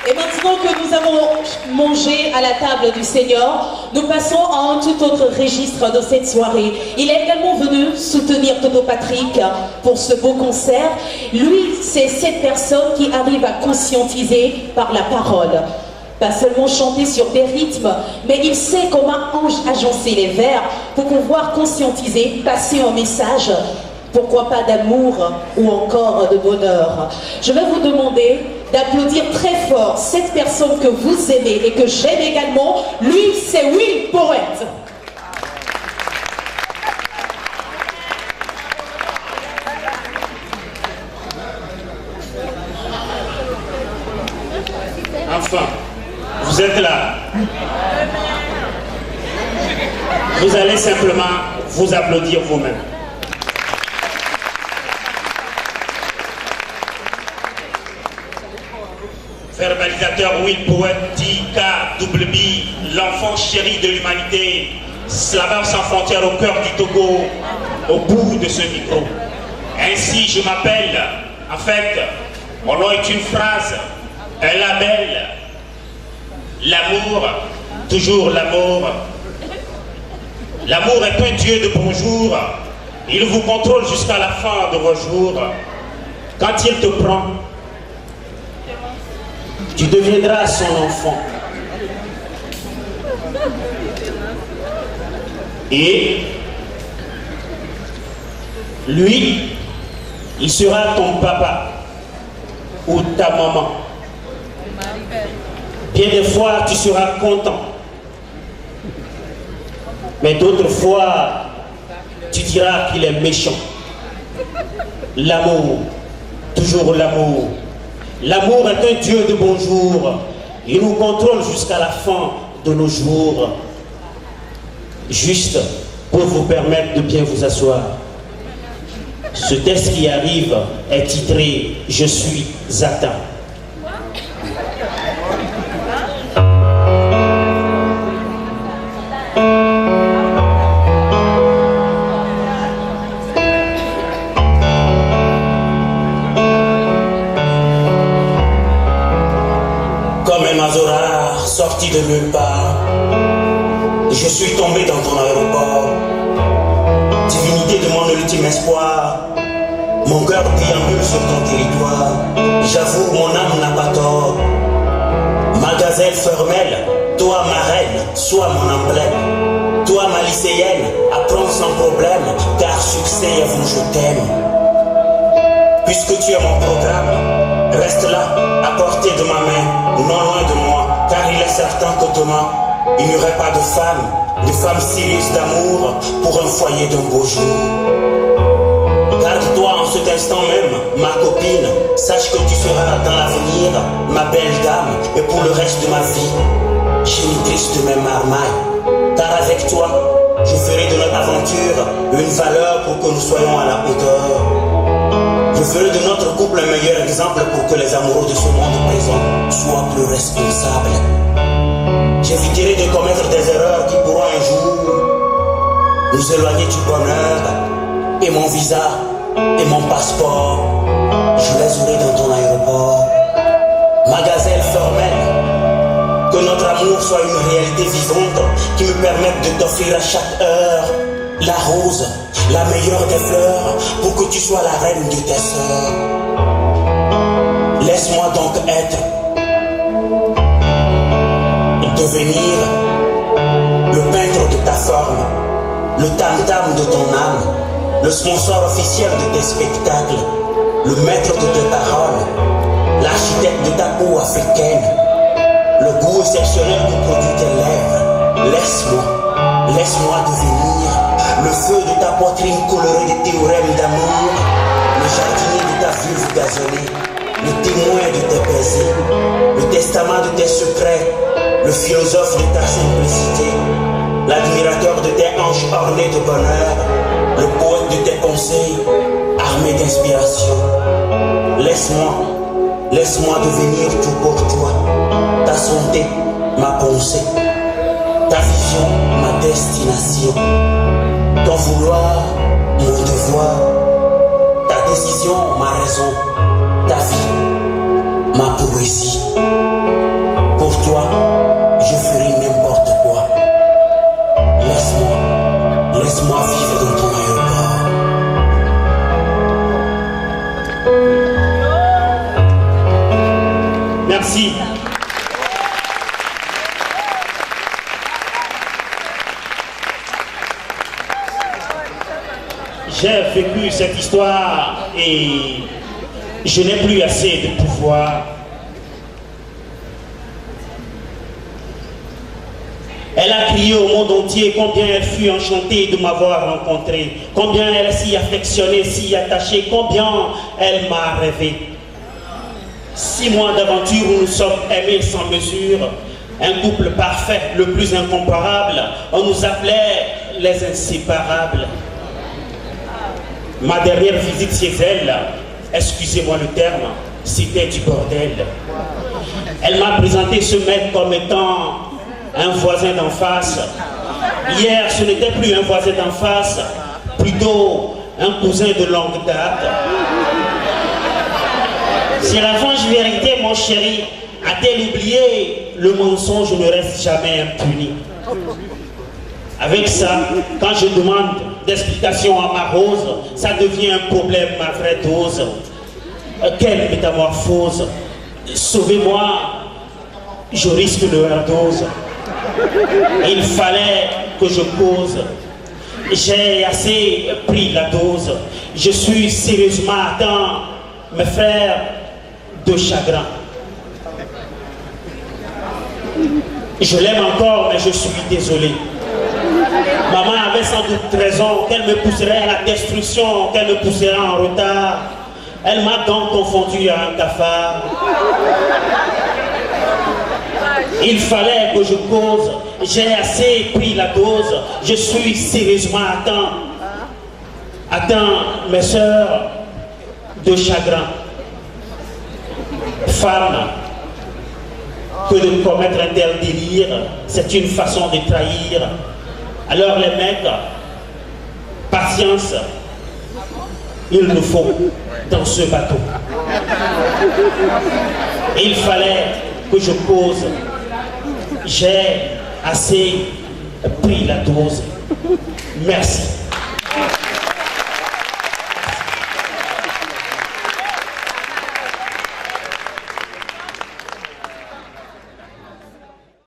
Et maintenant que nous avons mangé à la table du Seigneur, nous passons à un tout autre registre de cette soirée. Il est également venu soutenir Toto Patrick pour ce beau concert. Lui, c'est cette personne qui arrive à conscientiser par la parole. Pas seulement chanter sur des rythmes, mais il sait comment agencer les vers pour pouvoir conscientiser, passer un message. Pourquoi pas d'amour ou encore de bonheur. Je vais vous demander d'applaudir très fort cette personne que vous aimez et que j'aime également. Lui, c'est Will Poète. Enfin, vous êtes là. Vous allez simplement vous applaudir vous-même. Verbalisateur Will Poète, DKWB, l'enfant chéri de l'humanité, slameur sans frontières au cœur du Togo, au bout de ce micro. Ainsi je m'appelle, en fait, mon nom est une phrase, un label. L'amour, toujours l'amour. L'amour est un Dieu de bonjour. Il vous contrôle jusqu'à la fin de vos jours. Quand il te prend, tu deviendras son enfant. Et lui, il sera ton papa ou ta maman. Bien des fois, tu seras content. Mais d'autres fois, tu diras qu'il est méchant. L'amour, toujours l'amour. L'amour est un Dieu de bonjour. Il nous contrôle jusqu'à la fin de nos jours. Juste pour vous permettre de bien vous asseoir. Ce texte qui arrive est titré « Je suis atteint ». Sorti de nulle part, je suis tombé dans ton aéroport. Divinité de mon ultime espoir, mon cœur déambule sur ton territoire. J'avoue, mon âme n'a pas tort. Ma gazelle femelle, toi ma reine, sois mon emblème. Toi ma lycéenne, apprends sans problème, car succès et avant je t'aime. Puisque tu es mon programme, reste là, à portée de ma main, non loin de moi. Car il est certain que demain, il n'y aurait pas de femme sérieuse d'amour pour un foyer d'un beau jour. Garde-toi en cet instant même, ma copine, sache que tu seras dans l'avenir, ma belle dame, et pour le reste de ma vie, génitrice de mes marmailles. Car avec toi, je ferai de notre aventure une valeur pour que nous soyons à la hauteur. Je ferai de notre couple un meilleur exemple pour que les amoureux de ce monde présent soient plus responsables. J'éviterai de commettre des erreurs qui pourront un jour nous éloigner du bonheur. Et mon visa et mon passeport, je les aurai dans ton aéroport. Ma gazelle formelle, que notre amour soit une réalité vivante qui me permette de t'offrir à chaque heure la rose, la meilleure des fleurs, pour que tu sois la reine de tes sœurs. Laisse-moi donc être, devenir le peintre de ta forme, le tam-tam de ton âme, le sponsor officiel de tes spectacles, le maître de tes paroles, l'architecte de ta peau africaine, le goût exceptionnel que produit tes lèvres. Laisse-moi devenir le feu de ta poitrine colorée de théorèmes d'amour, le jardinier de ta vulve gazonnée, le témoin de tes baisers, le testament de tes secrets, le philosophe de ta simplicité, l'admirateur de tes hanches ornées de bonheur, le poète de tes conseils, armé d'inspiration. Laisse-moi devenir tout pour toi, ta santé, ma pensée, ta vision, ma destination, ton vouloir, mon devoir, ta décision, ma raison, ta vie, ma poésie. Merci. J'ai vécu cette histoire et je n'ai plus assez de pouvoir. Elle a crié au monde entier combien elle fut enchantée de m'avoir rencontré, combien elle s'y affectionnait, s'y attachée, combien elle m'a rêvé. 6 mois d'aventure où nous sommes aimés sans mesure, un couple parfait, le plus incomparable, on nous appelait les inséparables. Ma dernière visite chez elle, excusez-moi le terme, c'était du bordel. Elle m'a présenté ce mec comme étant un voisin d'en face. Hier, ce n'était plus un voisin d'en face, plutôt un cousin de longue date. C'est la franche vérité, mon chéri. A-t-elle oublié, le mensonge ne reste jamais impuni. Avec ça, quand je demande d'explications à ma rose, ça devient un problème, ma vraie dose. Quelle métamorphose. Sauvez-moi, je risque de overdose. Il fallait que je cause. J'ai assez pris la dose. Je suis sérieusement atteint, mes frères, de chagrin. Je l'aime encore, mais je suis désolé. Maman avait sans doute raison qu'elle me pousserait à la destruction, qu'elle me pousserait en retard. Elle m'a donc confondu à un cafard. Il fallait que je cause, j'ai assez pris la dose, je suis sérieusement atteint, mes sœurs, de chagrin. Femme, que de commettre un tel délire, c'est une façon de trahir. Alors les mecs, patience, il nous faut dans ce bateau. Il fallait que je cause, j'ai assez pris la dose. Merci.